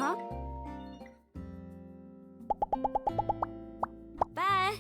Uh-huh. Bye.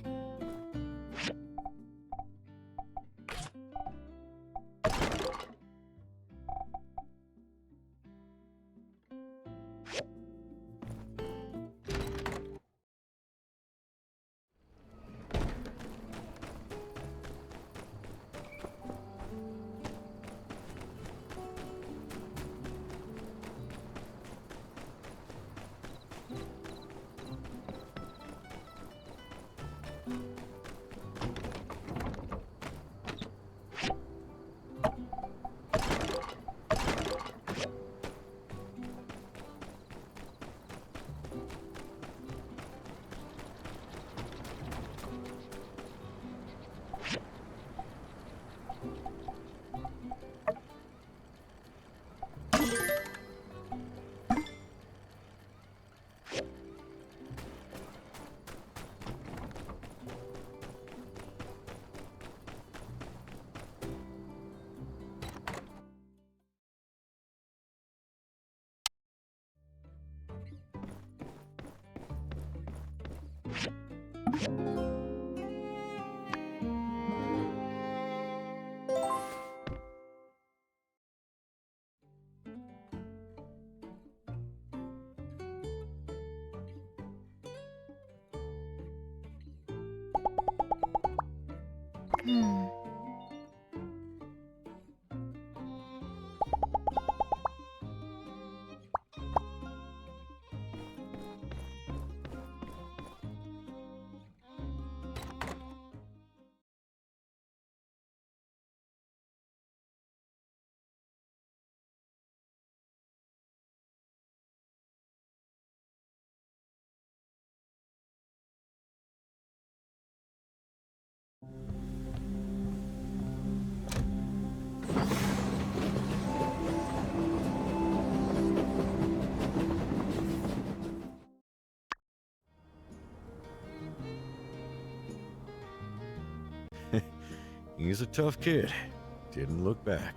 Hmm. He's a tough kid. Didn't look back.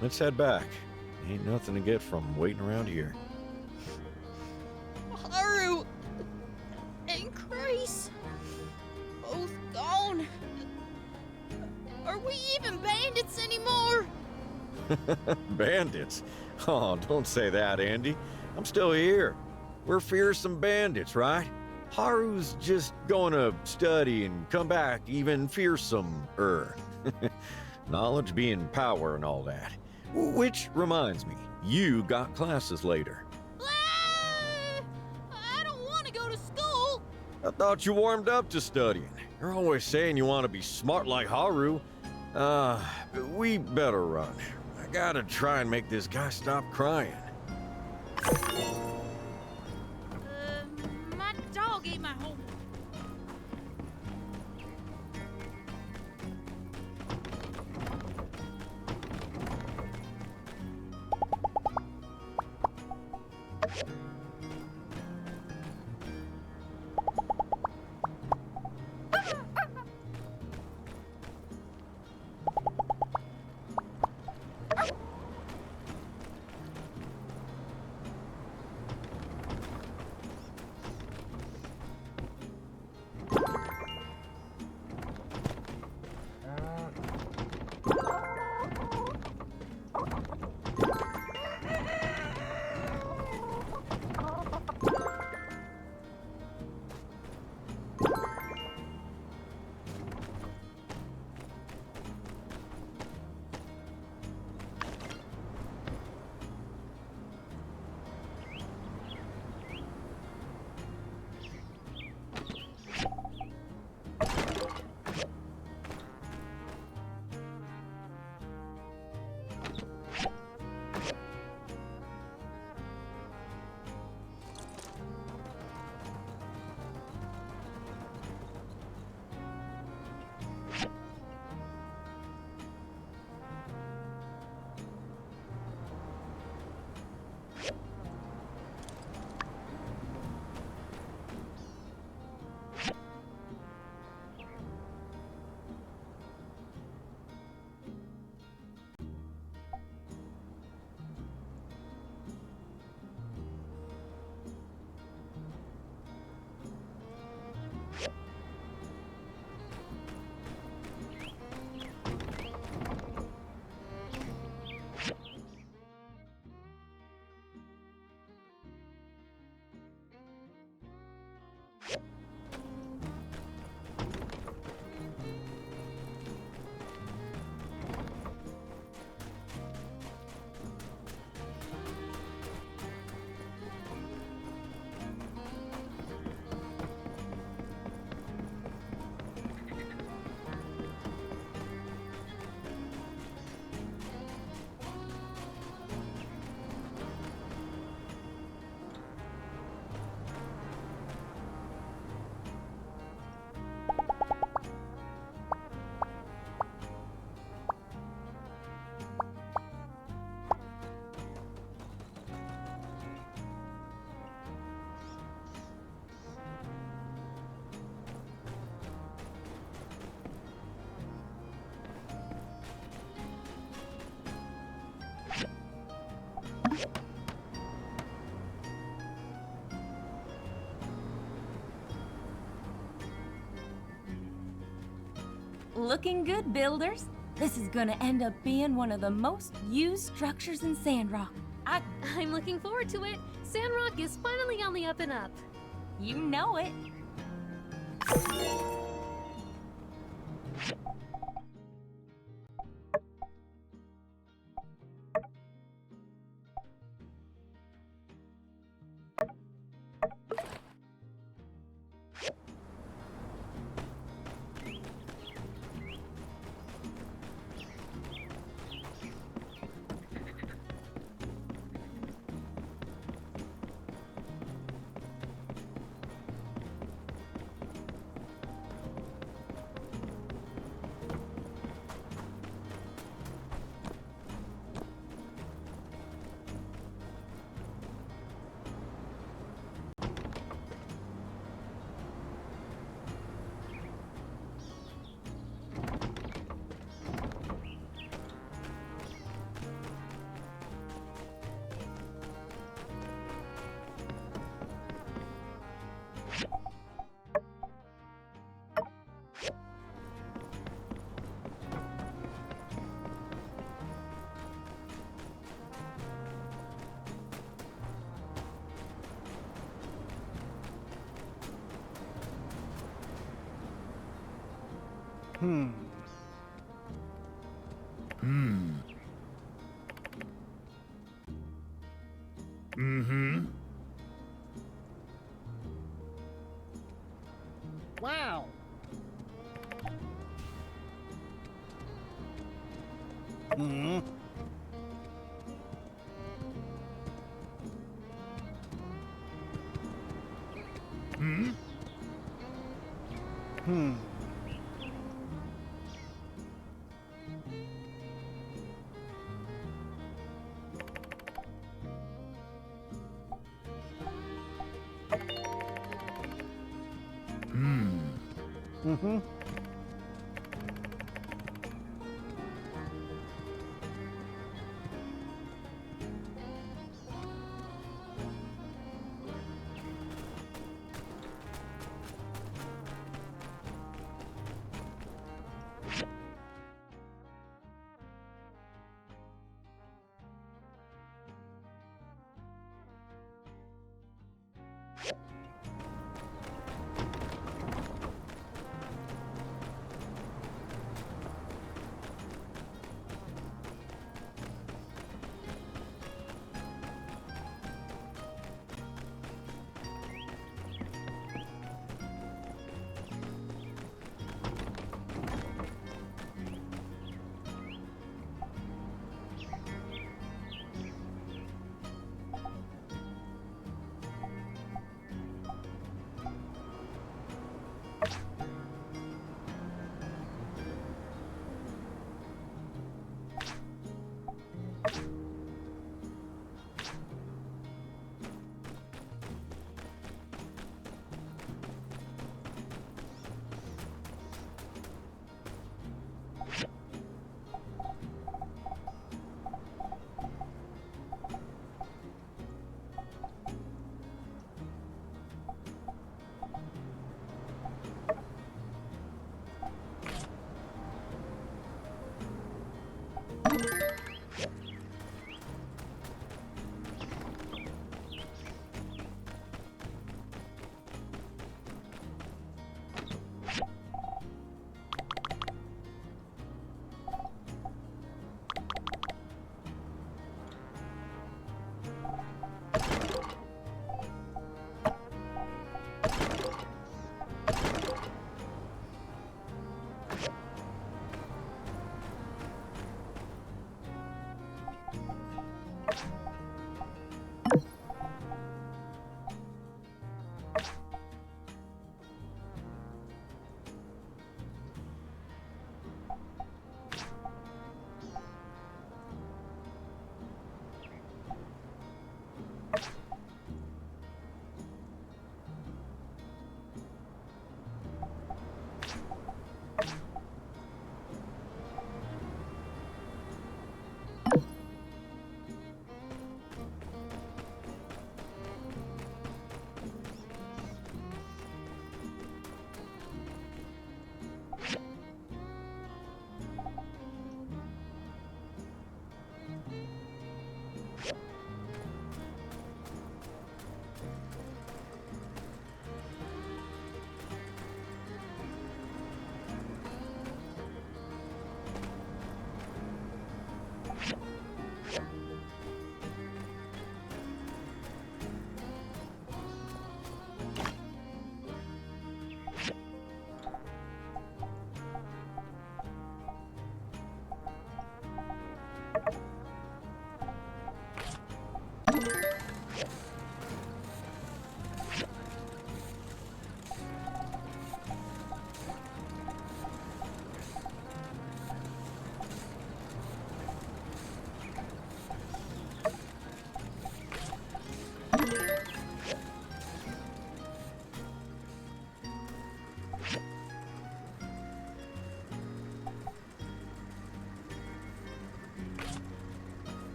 Let's head back. Ain't nothing to get from waiting around here. Haru and Grace, both gone. Are we even bandits anymore? Bandits? Oh, don't say that, Andy. I'm still here. We're fearsome bandits, right? Haru's just going to study and come back even fearsome-er. Knowledge being power and all that. Which reminds me, you got classes later. I don't want to go to school. I thought you warmed up to studying. You're always saying you want to be smart like Haru. We better run. I gotta try and make this guy stop crying. My dog ate my homework. Looking good, builders. This is gonna end up being one of the most used structures in Sandrock. I'm looking forward to it. Sandrock is finally on the up and up. You know it. Wow. Hmm. Hmm. Mm-hmm.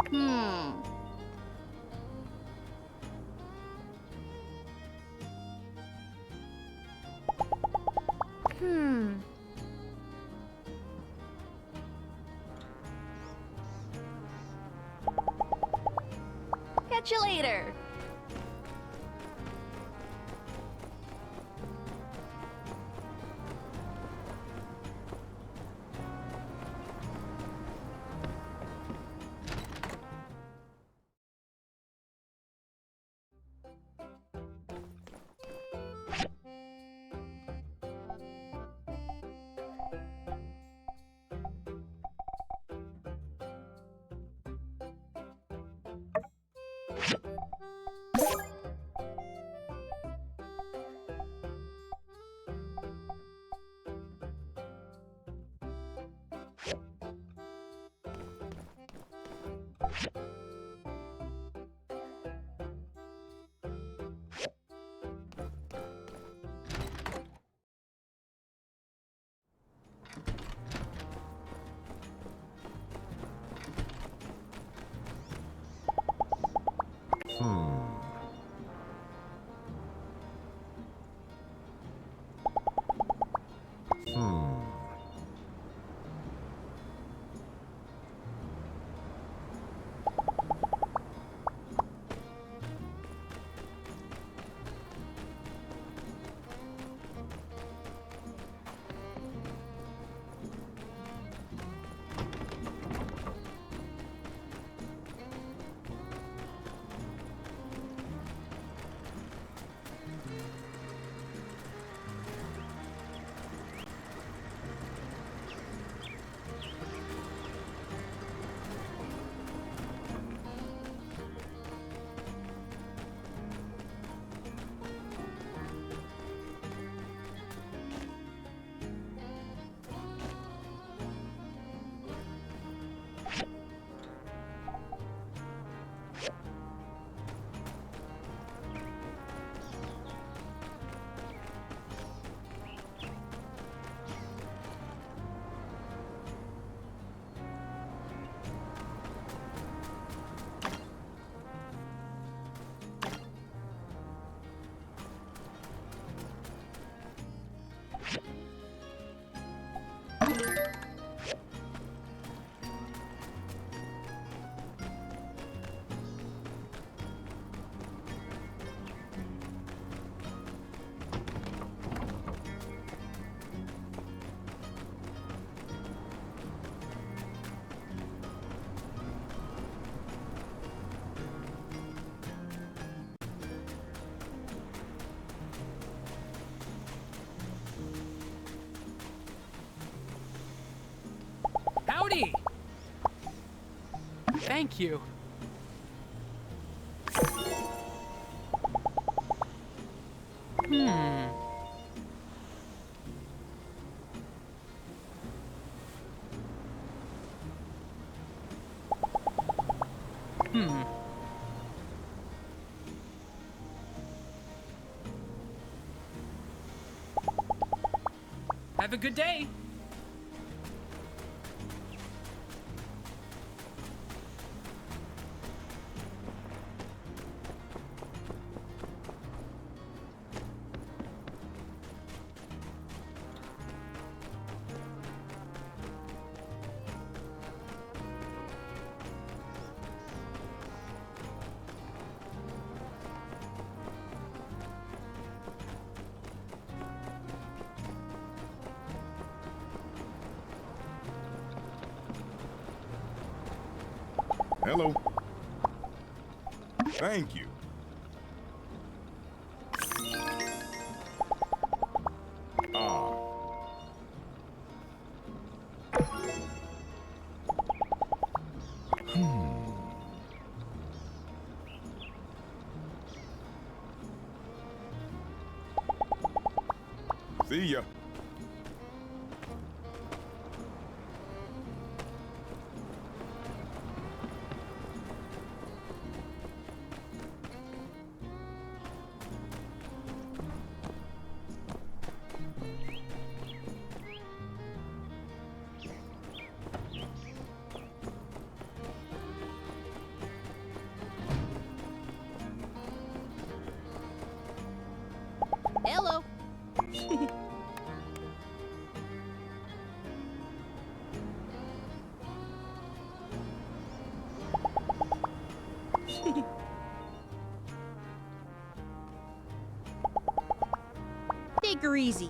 Hmm. Hmm. Catch you later. Hmm. Hmm. Howdy! Thank you. Hmm. Hmm. Have a good day. Hello. Thank you. Ah. See ya. her easy.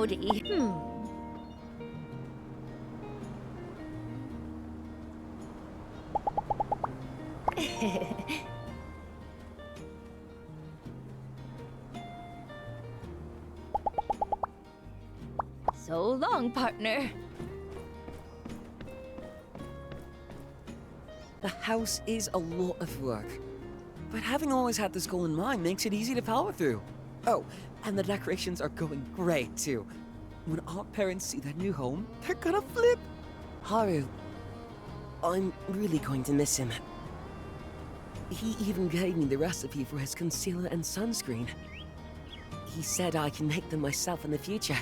Howdy. So long, partner. The house is a lot of work, but having always had this goal in mind makes it easy to power through. Oh, and the decorations are going great too. When our parents see their new home, they're gonna flip. Haru, I'm really going to miss him. He even gave me the recipe for his concealer and sunscreen. He said I can make them myself in the future.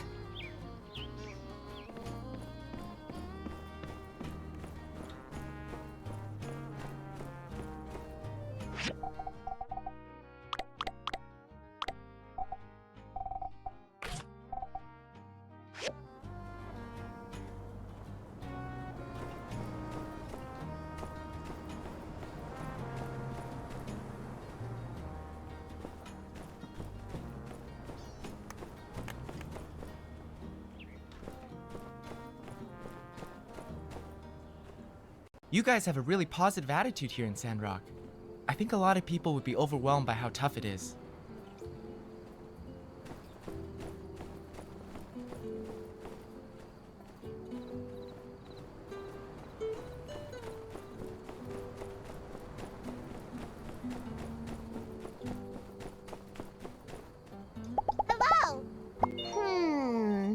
You guys have a really positive attitude here in Sandrock. I think a lot of people would be overwhelmed by how tough it is. Hello! Hmm.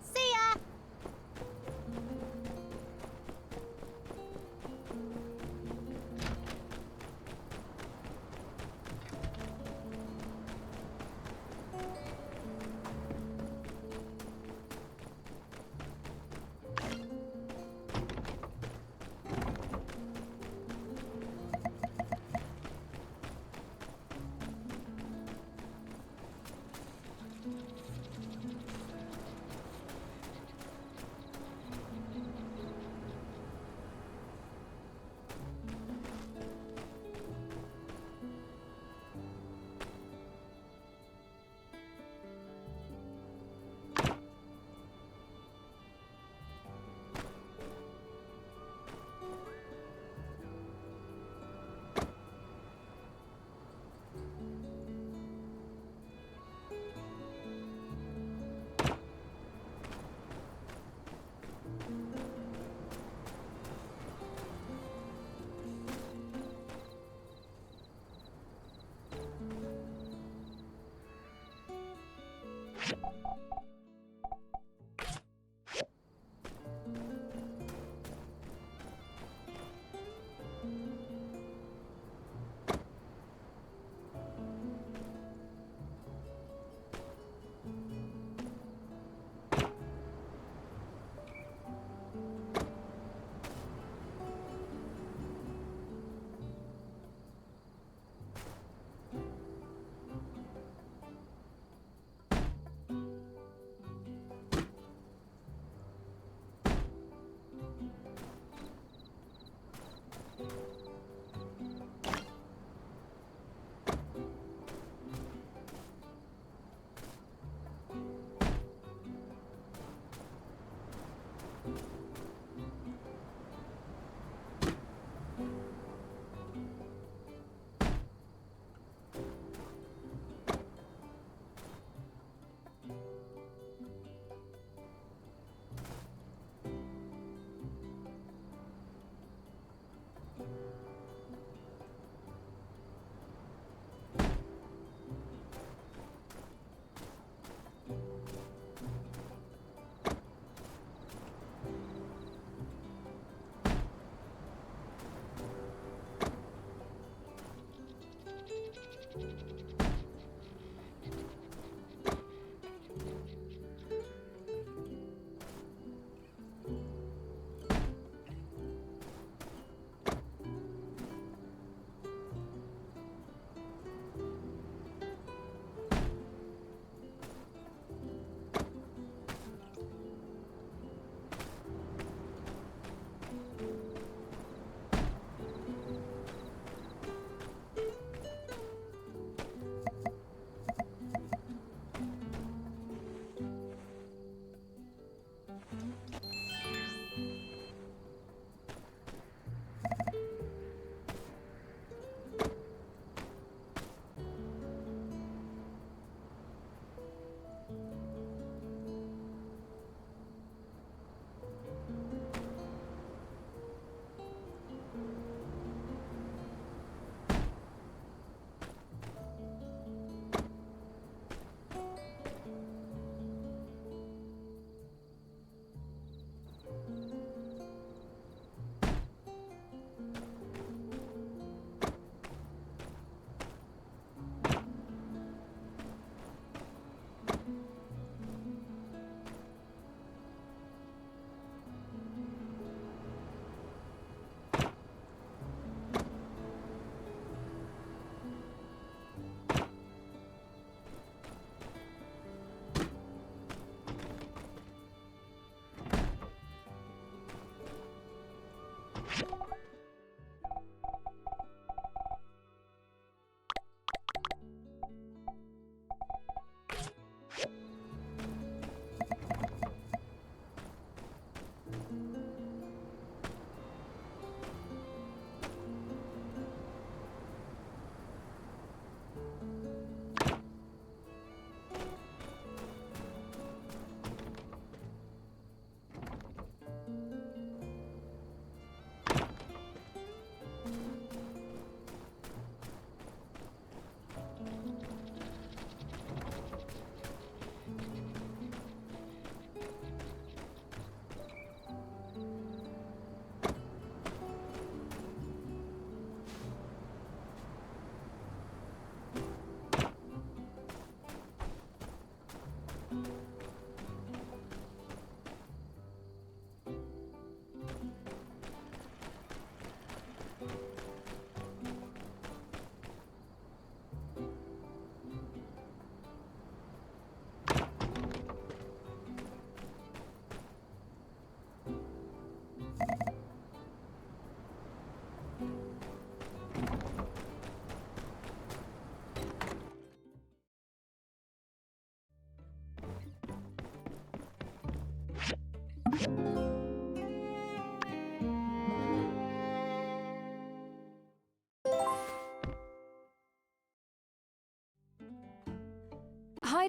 See ya!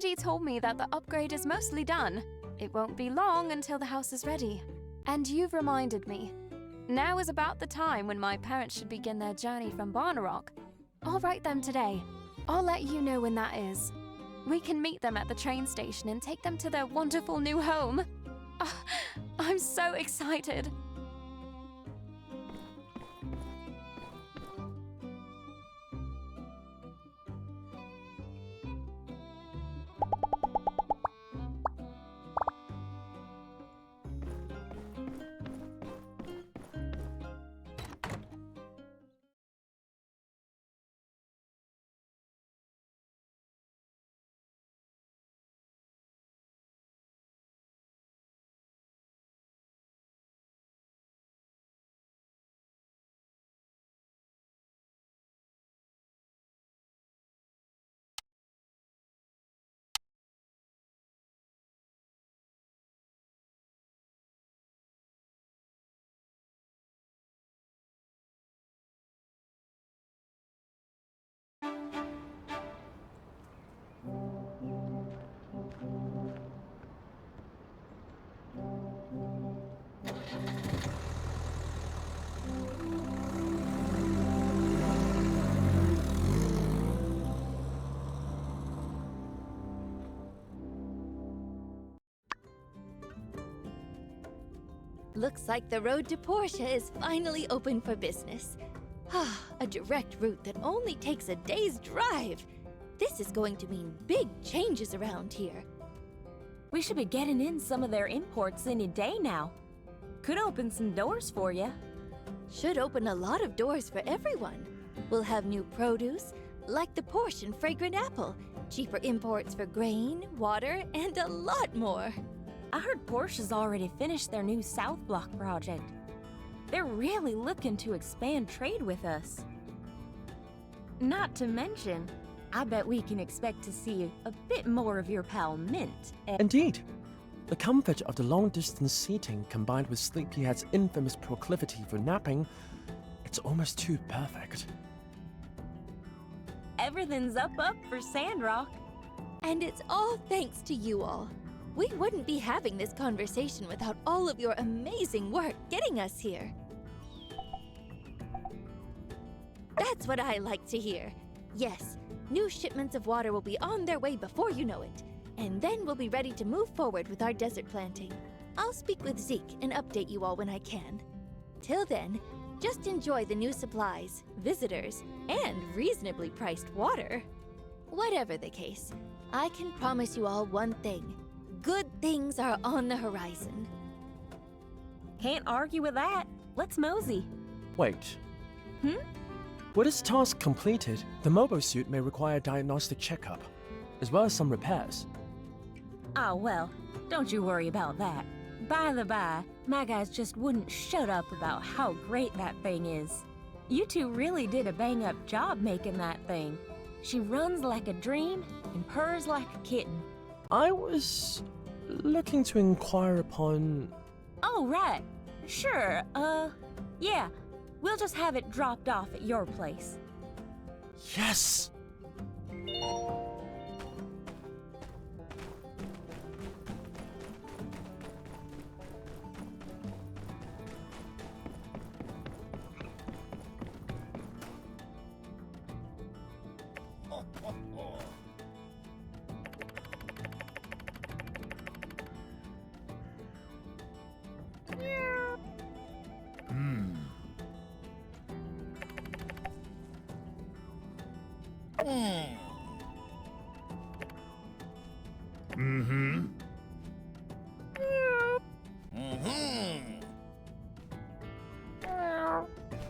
already told me that the upgrade is mostly done. It won't be long until the house is ready. And you've reminded me. Now is about the time when my parents should begin their journey from Sandrock. I'll write them today. I'll let you know when that is. We can meet them at the train station and take them to their wonderful new home. Ah, I'm so excited. Looks like the road to Portia is finally open for business. A direct route that only takes a day's drive. This is going to mean big changes around here. We should be getting in some of their imports any day now. Could open some doors for you. Should open a lot of doors for everyone. We'll have new produce, like the Portian fragrant apple, cheaper imports for grain, water, and a lot more. I heard Portia's already finished their new South Block project. They're really looking to expand trade with us. Not to mention, I bet we can expect to see a bit more of your pal Mint. Indeed. The comfort of the long-distance seating combined with Sleepyhead's infamous proclivity for napping, it's almost too perfect. Everything's up for Sandrock. And it's all thanks to you all. We wouldn't be having this conversation without all of your amazing work getting us here. That's what I like to hear. Yes, new shipments of water will be on their way before you know it. And then we'll be ready to move forward with our desert planting. I'll speak with Zeke and update you all when I can. Till then, just enjoy the new supplies, visitors, and reasonably priced water. Whatever the case, I can promise you all one thing. Good things are on the horizon. Can't argue with that. Let's mosey. Wait. Hmm? With this task completed, the mobile suit may require a diagnostic checkup, as well as some repairs. Oh, well, don't you worry about that. By the by, my guys just wouldn't shut up about how great that thing is. You two really did a bang-up job making that thing. She runs like a dream and purrs like a kitten. I was looking to inquire upon... Oh, right. Sure, yeah. We'll just have it dropped off at your place. Yes!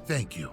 Thank you.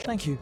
Thank you.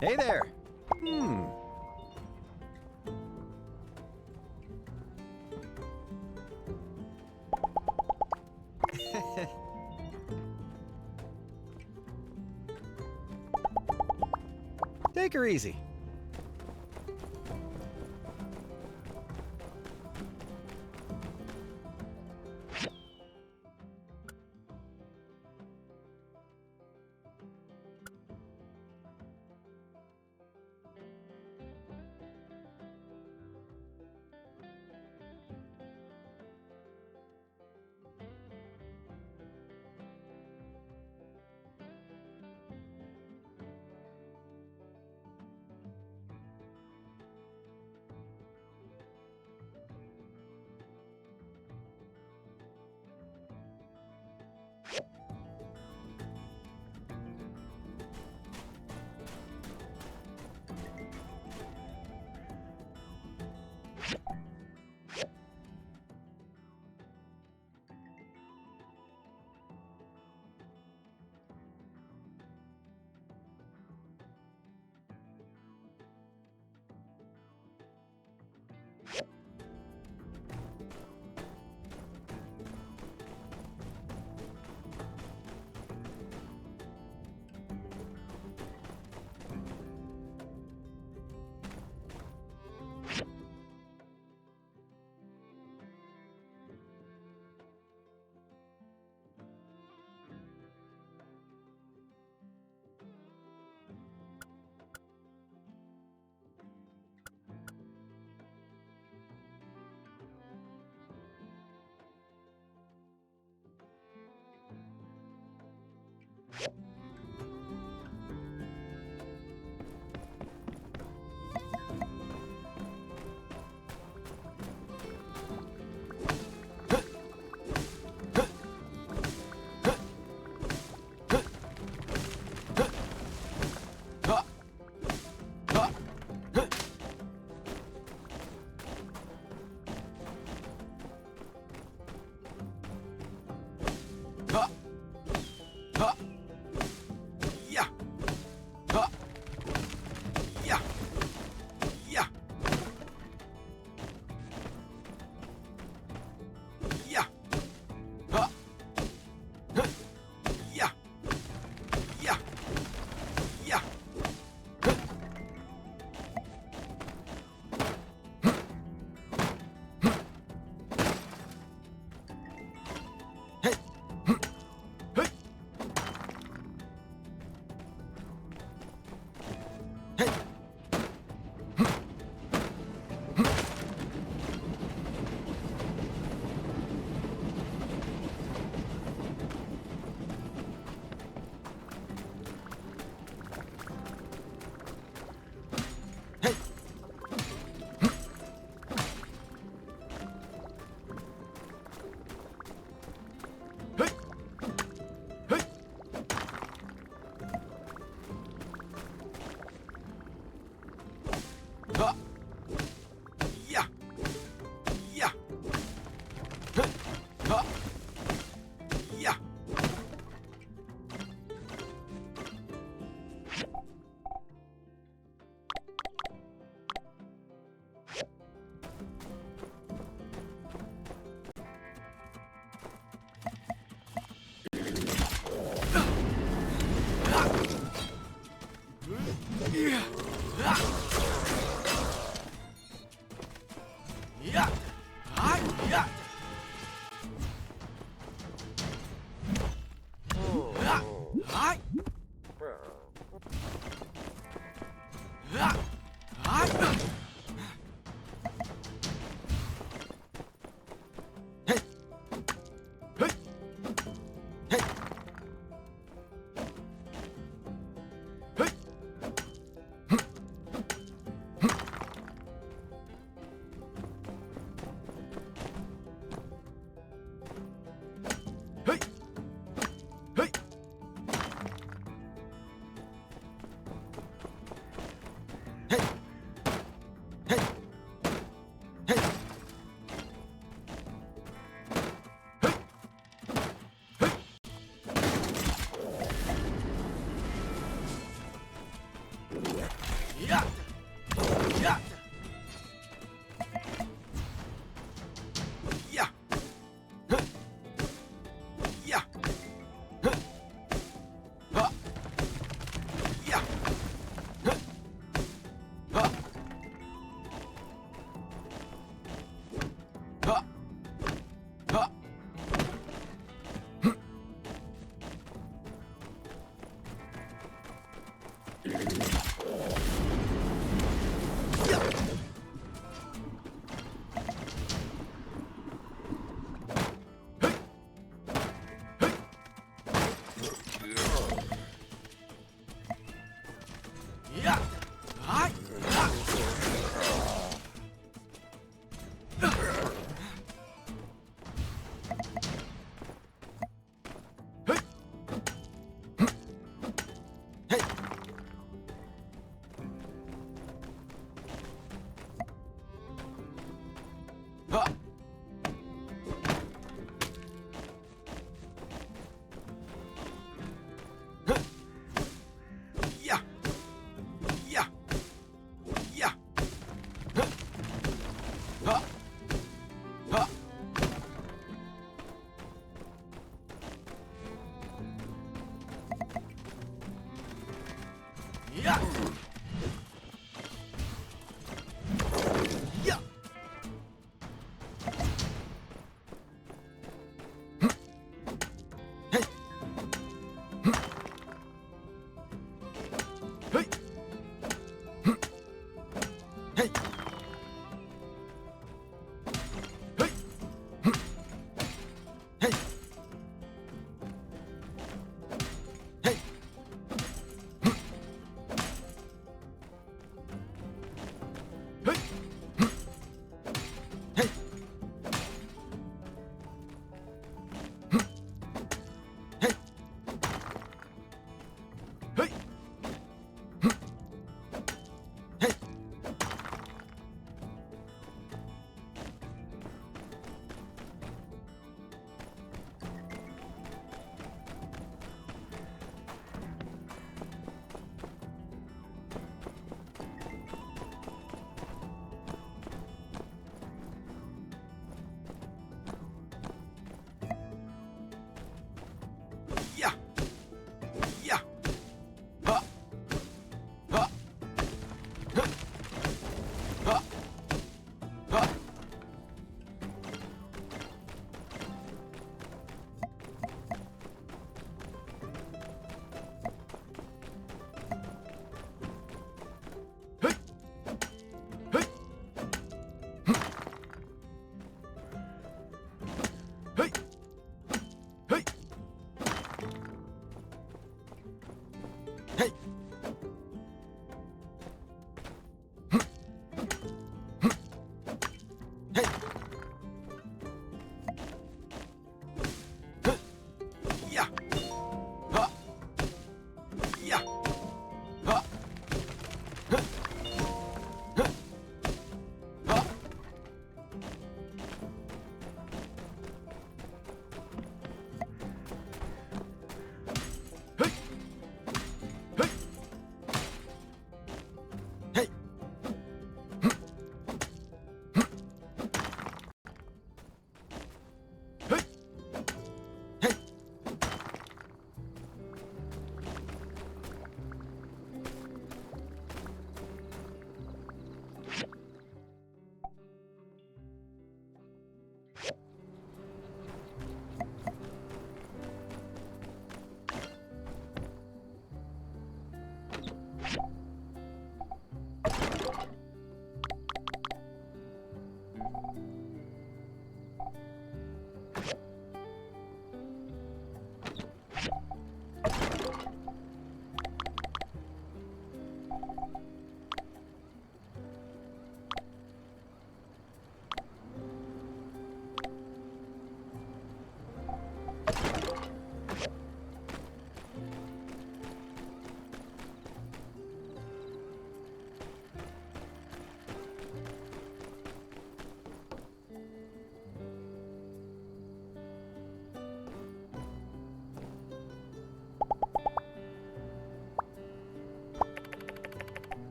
Hey there. Take her easy.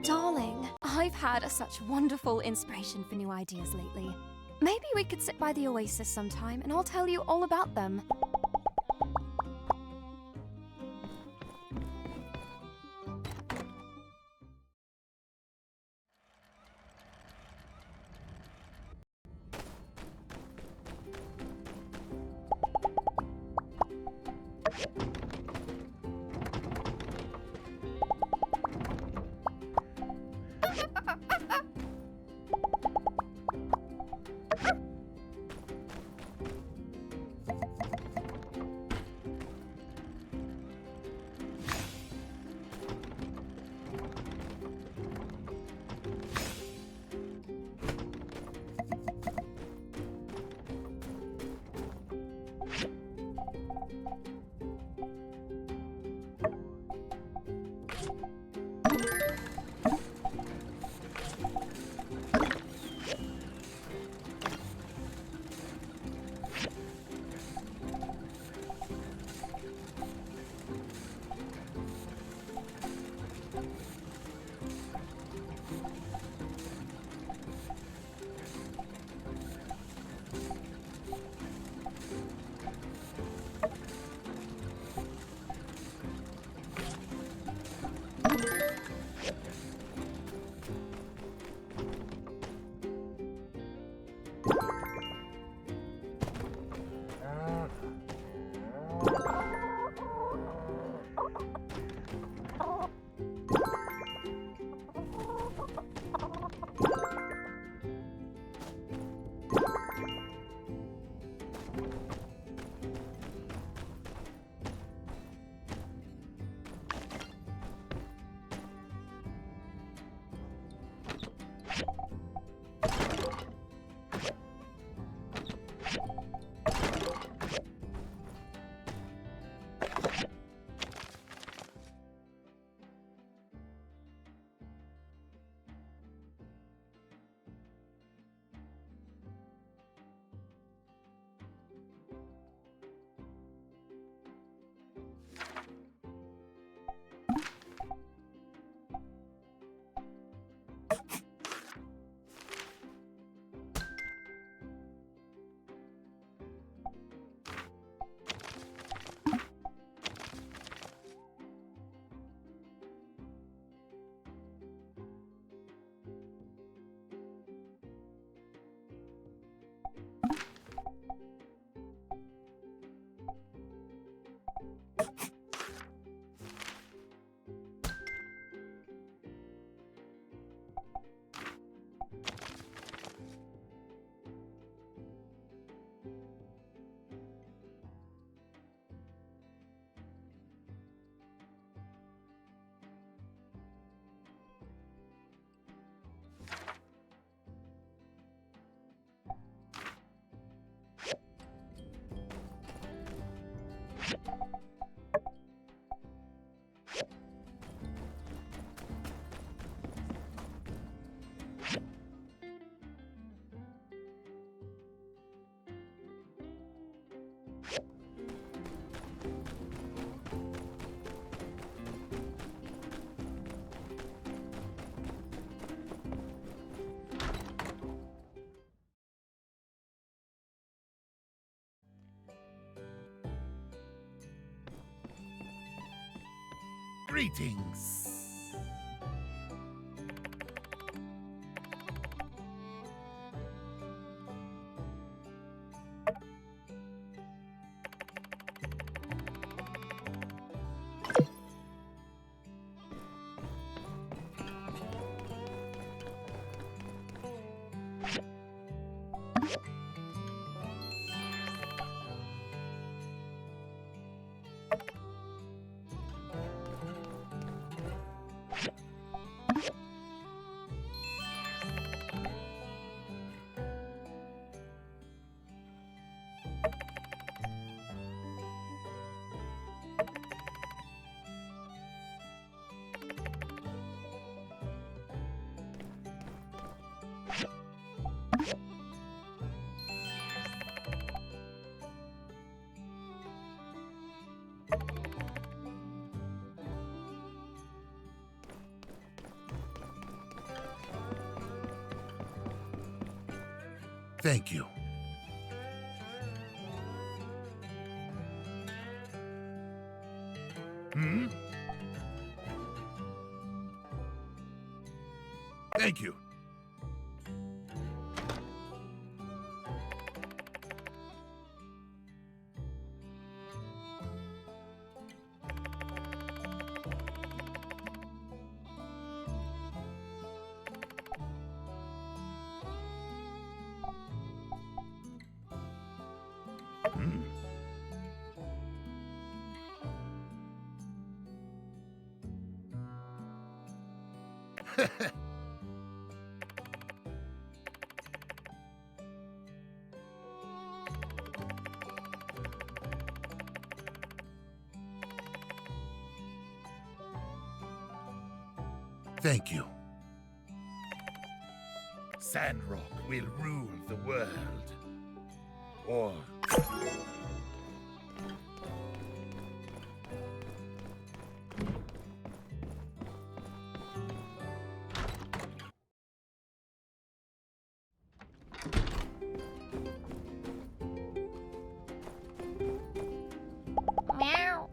Darling, I've had such wonderful inspiration for new ideas lately. Maybe we could sit by the oasis sometime and I'll tell you all about them. Greetings. Thank you. Hmm? Thank you. Thank you. Sandrock will rule the world. Or... Meow.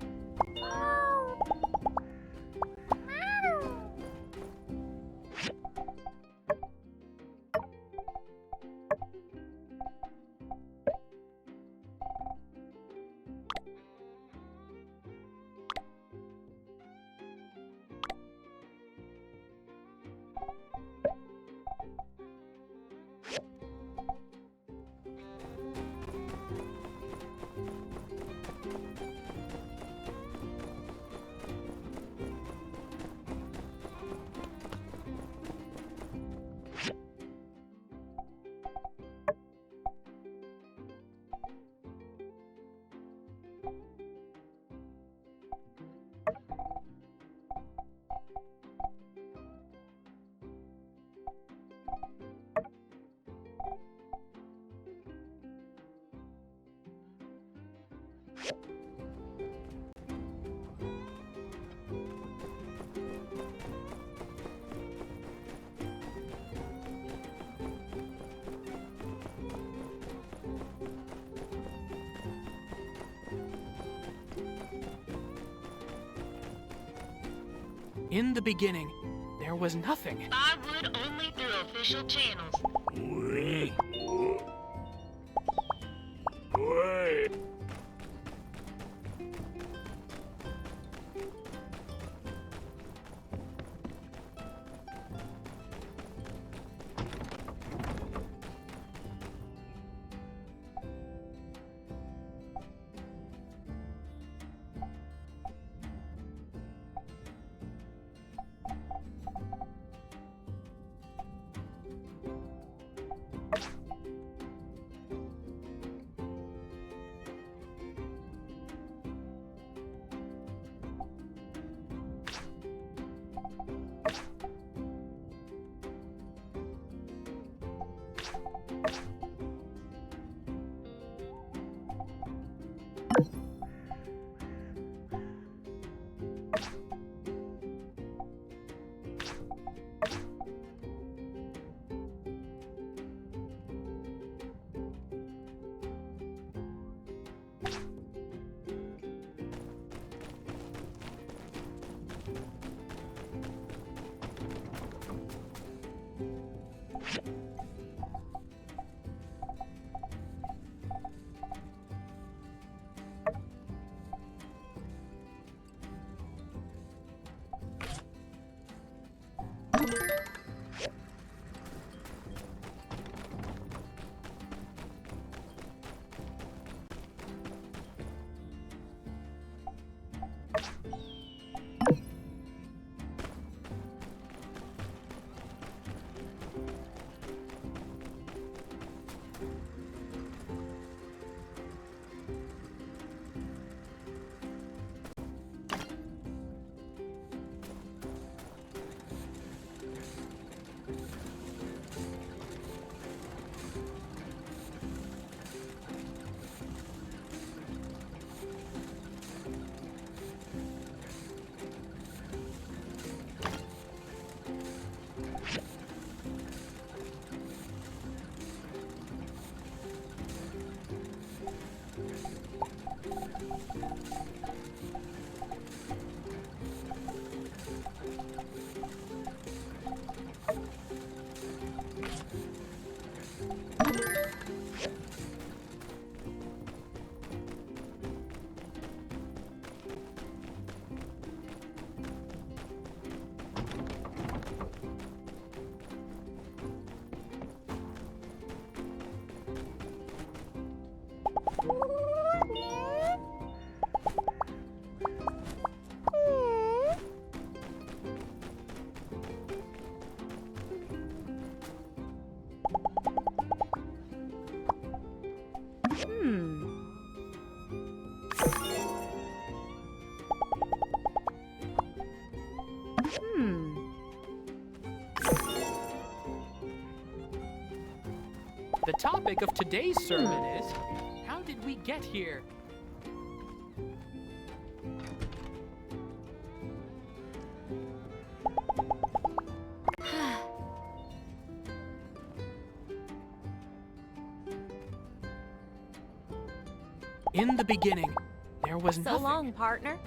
In the beginning, there was nothing. I would only through official channels. The topic of today's sermon is, how did we get here? In the beginning, there was So nothing. long, partner.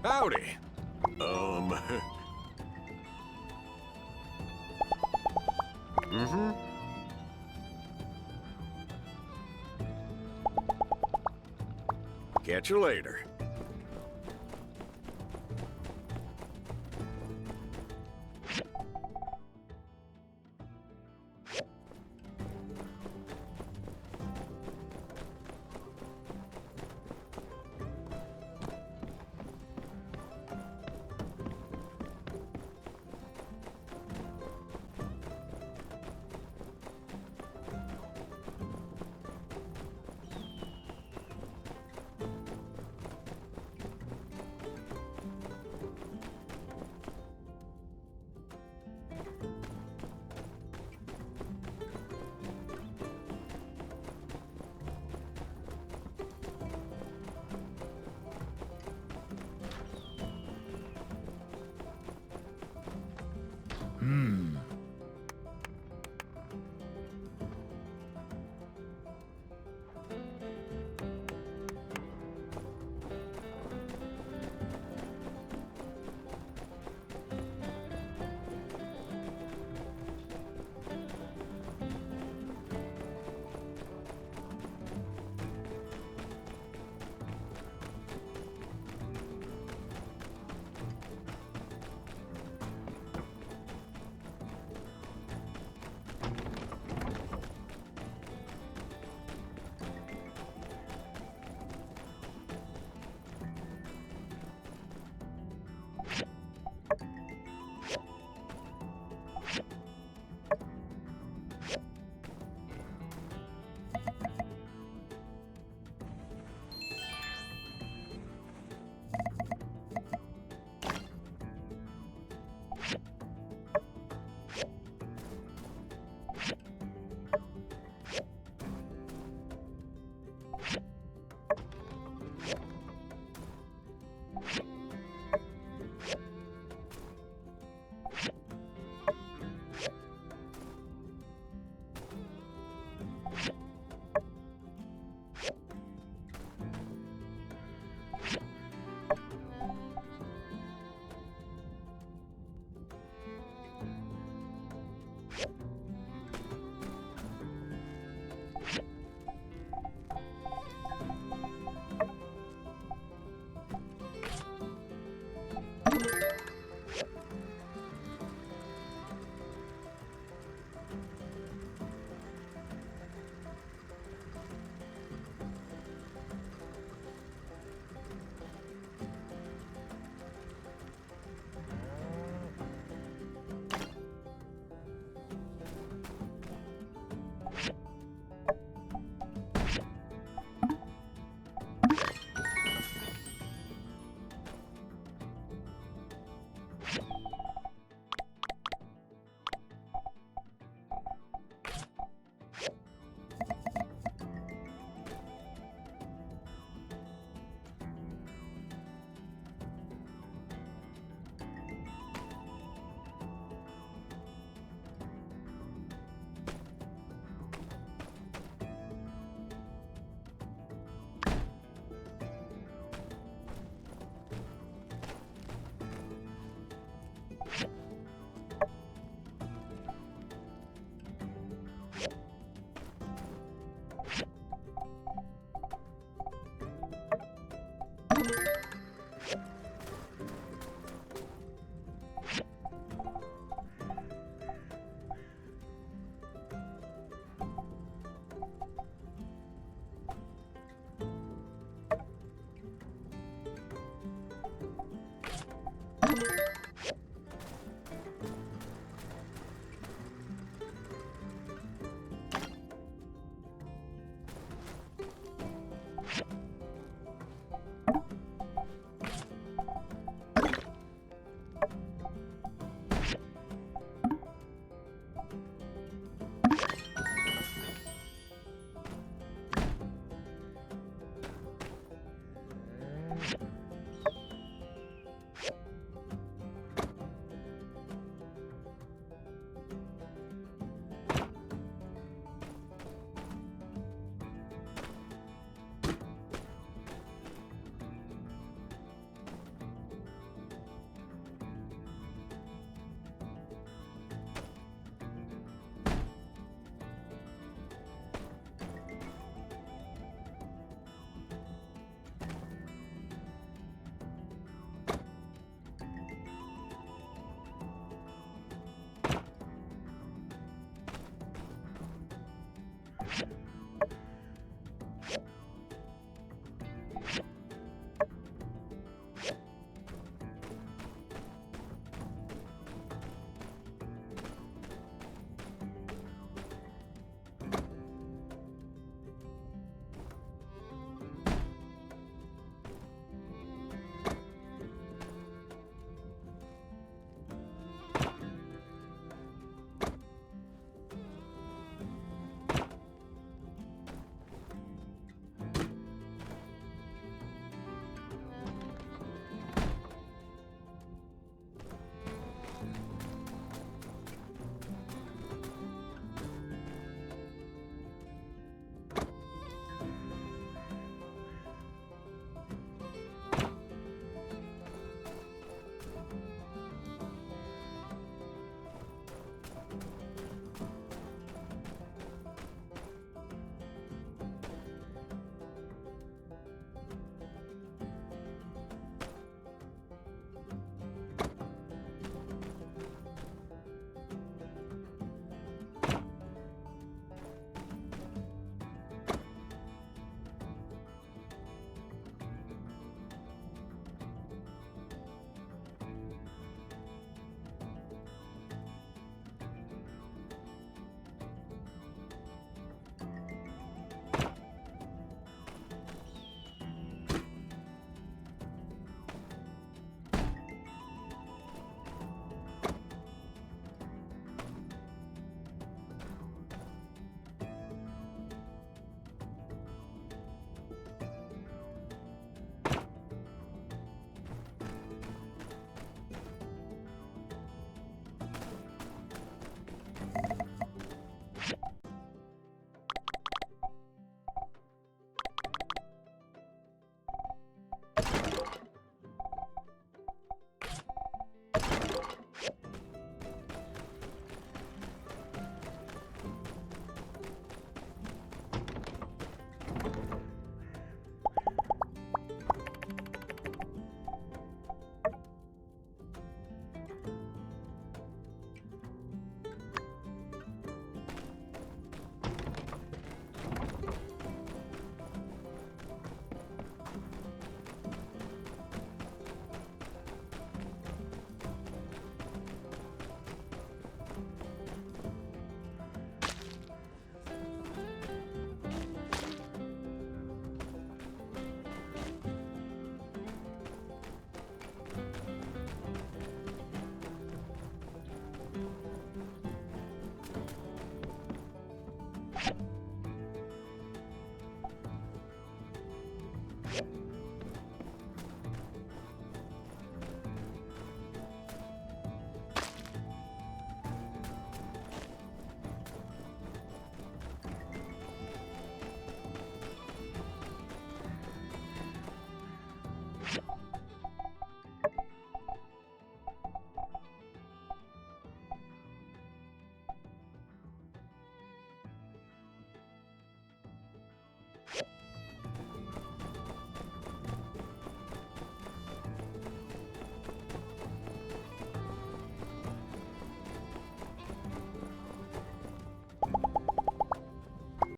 Howdy. Mm-hmm. Catch you later.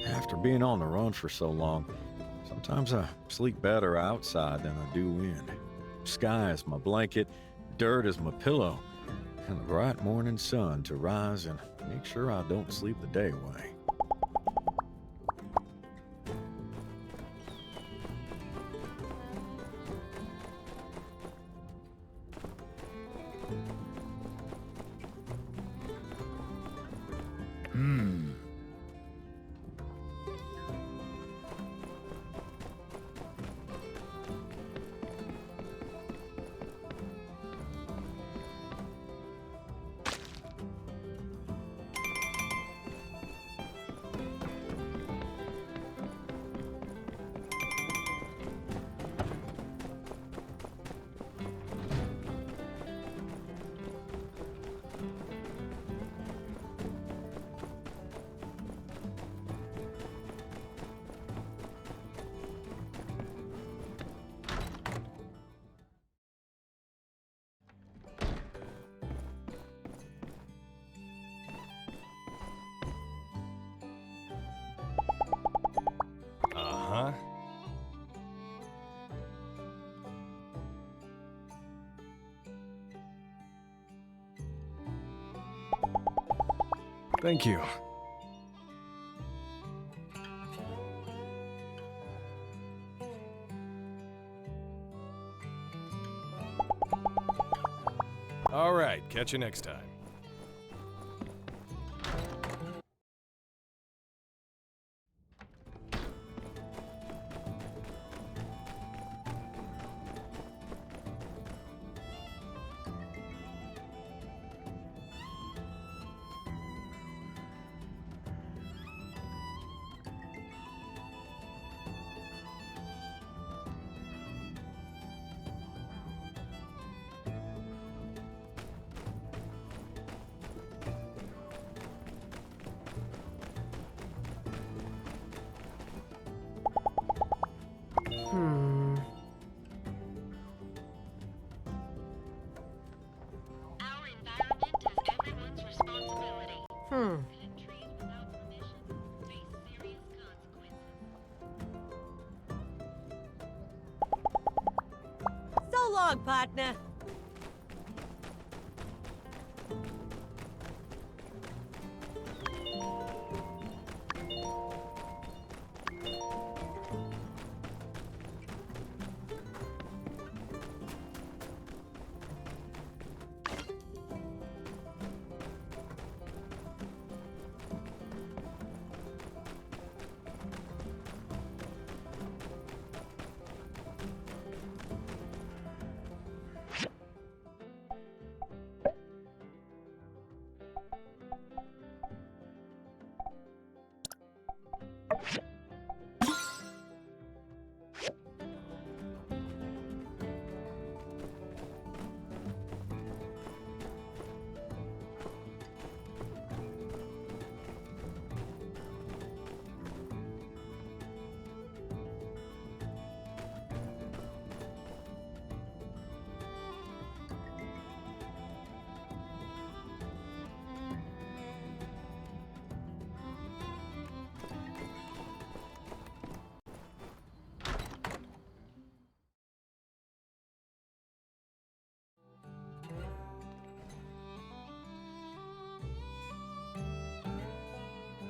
After being on the run for so long, sometimes I sleep better outside than I do in. Sky is my blanket, dirt is my pillow, and the bright morning sun to rise and make sure I don't sleep the day away. Uh-huh. Thank you. All right, catch you next time. So long, partner.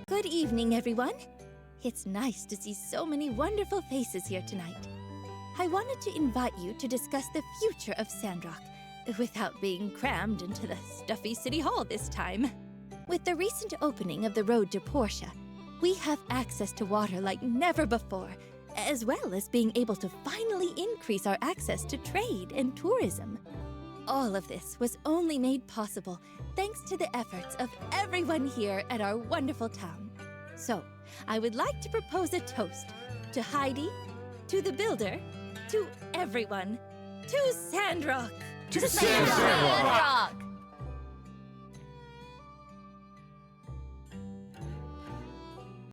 Good evening, everyone. It's nice to see so many wonderful faces here tonight. I wanted to invite you to discuss the future of Sandrock, without being crammed into the stuffy City Hall this time. With the recent opening of the road to Portia, we have access to water like never before, as well as being able to finally increase our access to trade and tourism. All of this was only made possible thanks to the efforts of everyone here at our wonderful town. So, I would like to propose a toast to Heidi, to the builder, to everyone, to Sandrock! To Sandrock!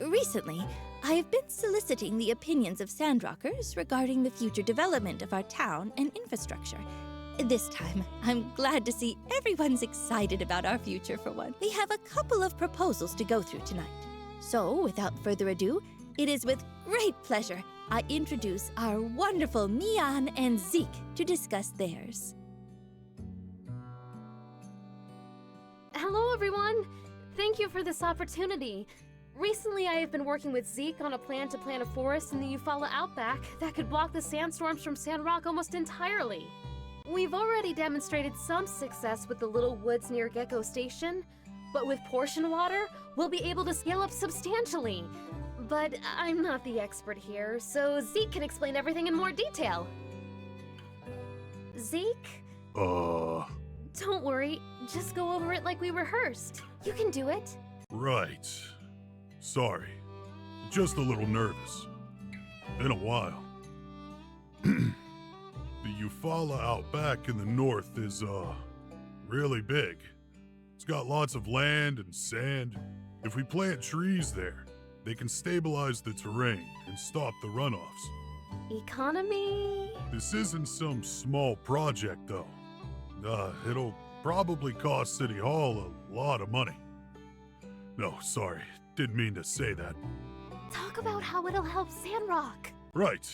Recently, I have been soliciting the opinions of Sandrockers regarding the future development of our town and infrastructure. This time, I'm glad to see everyone's excited about our future for one. We have a couple of proposals to go through tonight. So, without further ado, it is with great pleasure I introduce our wonderful Mian and Zeke to discuss theirs. Hello, everyone! Thank you for this opportunity. Recently, I have been working with Zeke on a plan to plant a forest in the Eufaula Outback that could block the sandstorms from Sandrock almost entirely. We've already demonstrated some success with the little woods near Gecko Station, but with portion water, we'll be able to scale up substantially. But I'm not the expert here, so Zeke can explain everything in more detail. Zeke? Don't worry, just go over it like we rehearsed. You can do it. Right. Sorry. Just a little nervous. Been a while. The Eufaula Outback in the north is, really big. It's got lots of land and sand. If we plant trees there, they can stabilize the terrain and stop the runoffs. Economy? This isn't some small project, though. It'll probably cost City Hall a lot of money. No, sorry, didn't mean to say that. Talk about how it'll help Sandrock. Right,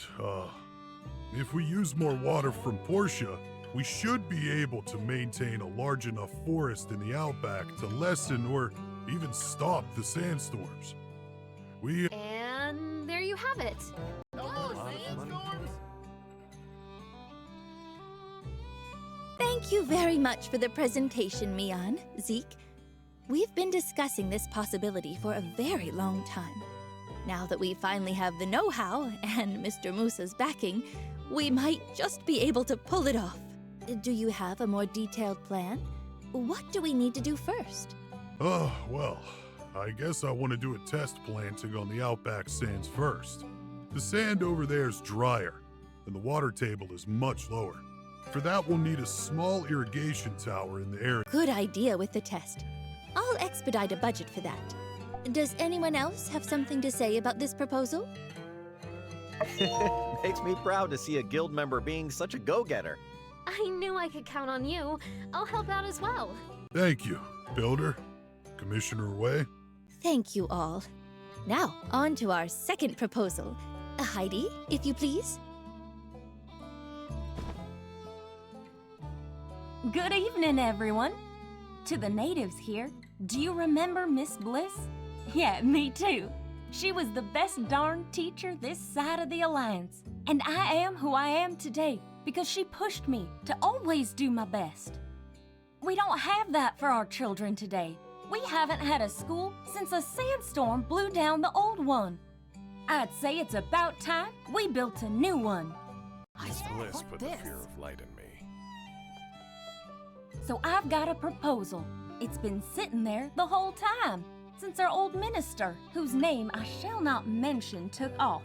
if we use more water from Portia, we should be able to maintain a large enough forest in the outback to lessen or even stop the sandstorms. And there you have it. Thank you very much for the presentation, Mian, Zeke. We've been discussing this possibility for a very long time. Now that we finally have the know-how and Mr. Musa's backing, we might just be able to pull it off. Do you have a more detailed plan? What do we need to do first? Well, I guess I want to do a test planting on the outback sands first. The sand over there is drier, and the water table is much lower. For that, we'll need a small irrigation tower in the area. Good idea with the test. I'll expedite a budget for that. Does anyone else have something to say about this proposal? Makes me proud to see a guild member being such a go-getter. I knew I could count on you. I'll help out as well. Thank you, Builder. Commissioner Wei. Thank you all. Now, on to our second proposal. Heidi, if you please. Good evening, everyone. To the natives here, do you remember Miss Bliss? Yeah, me too. She was the best darn teacher this side of the Alliance. And I am who I am today because she pushed me to always do my best. We don't have that for our children today. We haven't had a school since a sandstorm blew down the old one. I'd say it's about time we built a new one. Miss Bliss put the fear of light in me. So I've got a proposal. It's been sitting there the whole time, since our old minister, whose name I shall not mention, took off.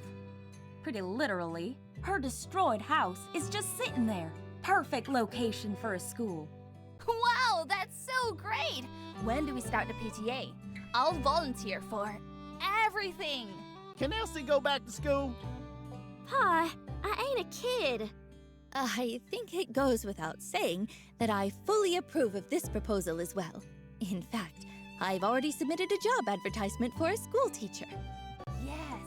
Pretty literally, her destroyed house is just sitting there. Perfect location for a school. Wow, that's so great! When do we start the PTA? I'll volunteer for everything! Can Elsie go back to school? Pa, I ain't a kid. I think it goes without saying that I fully approve of this proposal as well. In fact, I've already submitted a job advertisement for a school teacher. Yes!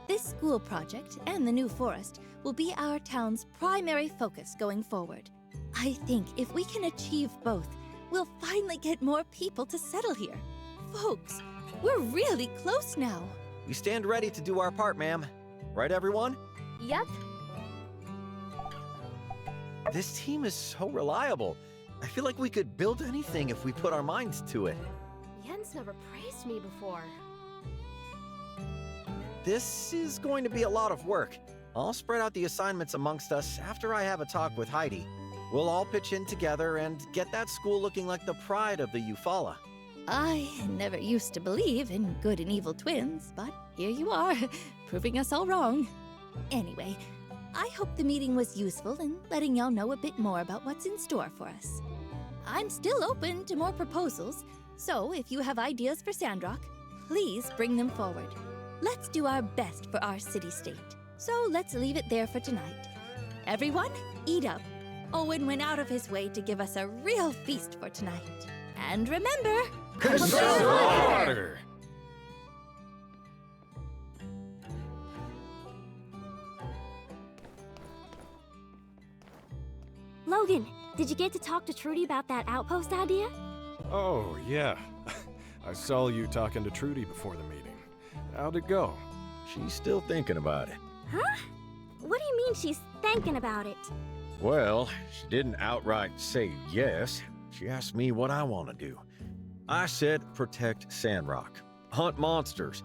This school project and the new forest will be our town's primary focus going forward. I think if we can achieve both, we'll finally get more people to settle here. Folks, we're really close now. We stand ready to do our part, ma'am. Right, everyone? Yep. This team is so reliable. I feel like we could build anything if we put our minds to it. Jens never praised me before. this is going to be a lot of work. I'll spread out the assignments amongst us after I have a talk with Heidi. We'll all pitch in together and get that school looking like the pride of the Eufaula. I never used to believe in good and evil twins, but here you are, proving us all wrong. Anyway, I hope the meeting was useful in letting y'all know a bit more about what's in store for us. I'm still open to more proposals, so if you have ideas for Sandrock, please bring them forward. Let's do our best for our city-state. So let's leave it there for tonight. Everyone, eat up. Owen went out of his way to give us a real feast for tonight. And remember, conserve water! Logan, did you get to talk to Trudy about that outpost idea? Oh, yeah. I saw you talking to Trudy before the meeting. How'd it go? She's still thinking about it. Huh? What do you mean she's thinking about it? Well, she didn't outright say yes. She asked me what I want to do. I said protect Sandrock, hunt monsters,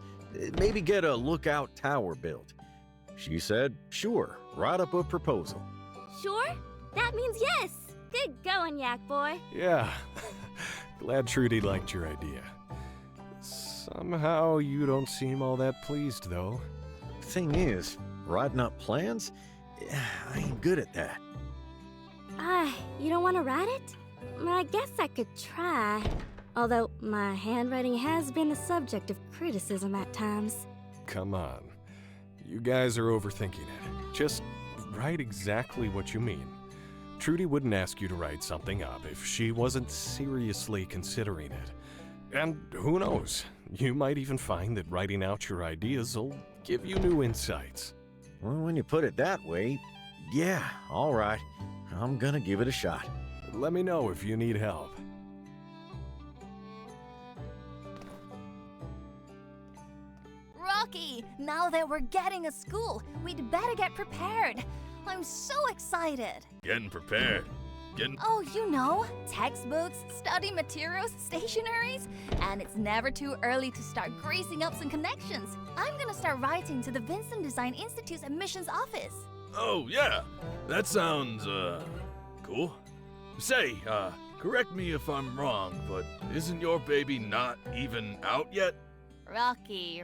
maybe get a lookout tower built. She said, sure, write up a proposal. Sure? That means yes! Good going, Yak Boy. Yeah. Glad Trudy liked your idea. Somehow you don't seem all that pleased, though. Thing is, writing up plans? I ain't good at that. You don't want to write it? I guess I could try. Although my handwriting has been the subject of criticism at times. Come on. You guys are overthinking it. Just write exactly what you mean. Trudy wouldn't ask you to write something up if she wasn't seriously considering it. And who knows? You might even find that writing out your ideas will give you new insights. Well, when you put it that way, yeah, all right. I'm gonna give it a shot. Let me know if you need help. Rocky, now that we're getting a school, we'd better get prepared. I'm so excited. Getting prepared. Oh, you know, textbooks, study materials, stationaries, and it's never too early to start greasing up some connections. I'm gonna start writing to the Vincent Design Institute's admissions office. Oh, yeah. That sounds, cool. Say, correct me if I'm wrong, but isn't your baby not even out yet? Rocky.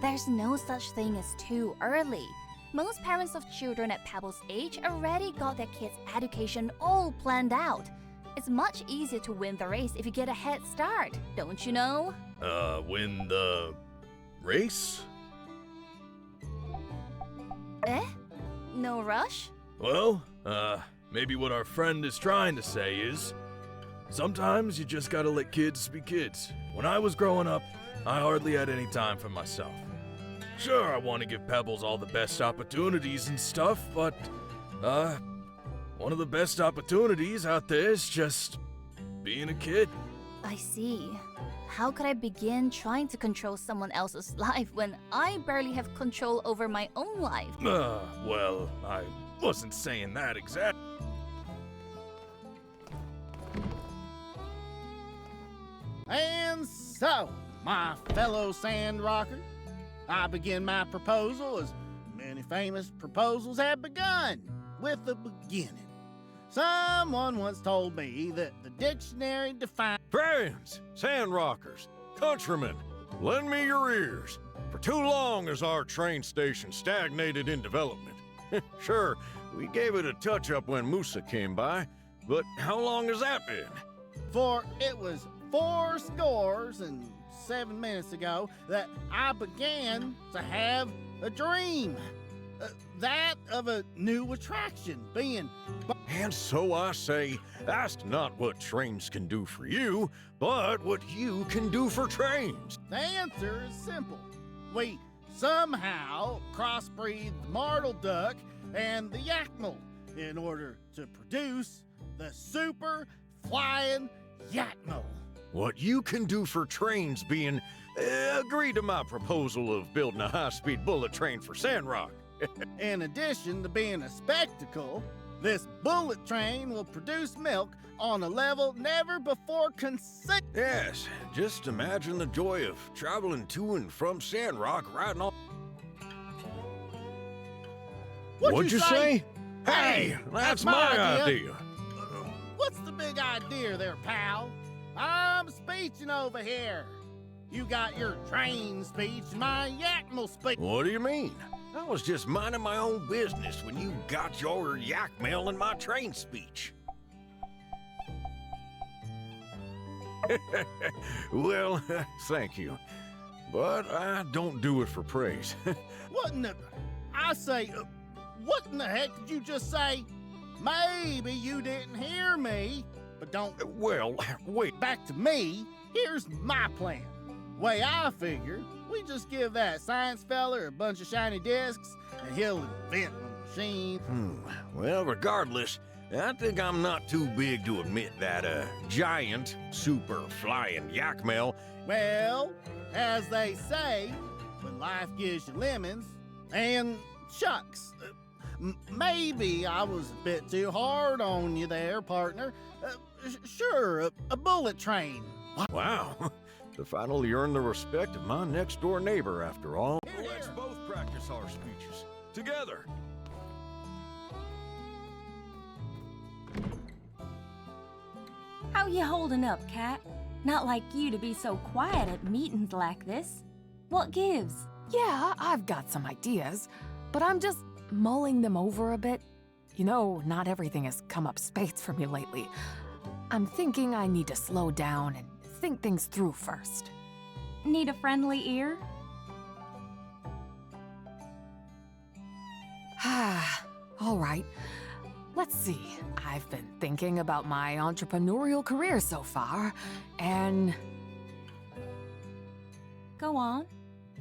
There's no such thing as too early. Most parents of children at Pebble's age already got their kids' education all planned out. It's much easier to win the race if you get a head start, don't you know? Win the race? No rush? Well, maybe what our friend is trying to say is, sometimes you just gotta let kids be kids. When I was growing up, I hardly had any time for myself. Sure, I want to give Pebbles all the best opportunities and stuff, but, one of the best opportunities out there is just being a kid. I see. How could I begin trying to control someone else's life when I barely have control over my own life? Well, I wasn't saying that exactly. And so, my fellow Sandrockers, I begin my proposal as many famous proposals have begun, with a beginning. Someone once told me that the dictionary defines... Friends, Sandrockers, countrymen, lend me your ears. For too long has our train station stagnated in development. Sure, we gave it a touch-up when Musa came by, but how long has that been? For it was 7 minutes ago that I began to have a dream. That of a new attraction being... And so I say, ask not what trains can do for you, but what you can do for trains. The answer is simple. We somehow crossbreed the martle duck and the yakmel in order to produce the super flying yakmel. What you can do for trains being, agree to my proposal of building a high-speed bullet train for Sandrock. In addition to being a spectacle, This bullet train will produce milk on a level never before considered. Yes, just imagine the joy of traveling to and from Sandrock riding on. What'd you say? Hey, that's my idea. What's the big idea there, pal? I'm speeching over here. You got your train speech, my yakmal speech. What do you mean? I was just minding my own business when you got your yak mail in my train speech. Well, thank you. But I don't do it for praise. What in the... I say, what in the heck did you just say? Maybe you didn't hear me, but don't... Well, wait. Back to me. Here's my plan. Way I figure, we just give that science fella a bunch of shiny discs, and he'll invent a machine. Well, regardless, I think I'm not too big to admit that a giant, super flying yak mail. Well, as they say, when life gives you lemons, and shucks, maybe I was a bit too hard on you there, partner. Sure, a bullet train. Wow. To finally earn the respect of my next-door neighbor, after all. Let's both practice our speeches. Together. How you holding up, Cat? Not like you to be so quiet at meetings like this. What gives? Yeah, I've got some ideas, but I'm just mulling them over a bit. You know, not everything has come up spades for me lately. I'm thinking I need to slow down and think things through first. Need a friendly ear? All right. Let's see. I've been thinking about my entrepreneurial career so far, and... Go on.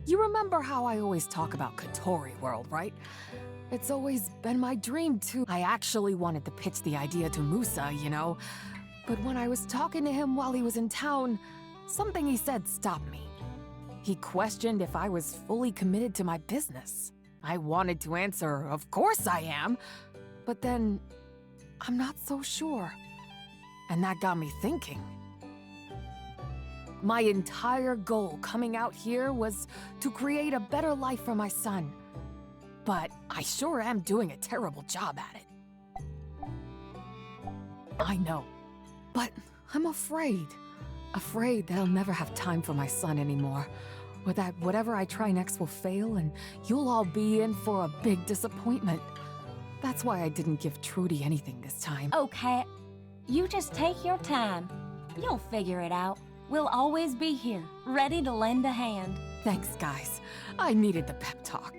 You remember how I always talk about Katori World, right? It's always been my dream to... I actually wanted to pitch the idea to Musa, you know? But when I was talking to him while he was in town, something he said stopped me. He questioned if I was fully committed to my business. I wanted to answer, of course I am. But then, I'm not so sure. And that got me thinking. My entire goal coming out here was to create a better life for my son. But I sure am doing a terrible job at it. I know. But I'm afraid that I'll never have time for my son anymore, or that whatever I try next will fail and you'll all be in for a big disappointment. That's why I didn't give Trudy anything this time. Oh, Cat, you just take your time. You'll figure it out. We'll always be here, ready to lend a hand. Thanks, guys. I needed the pep talk.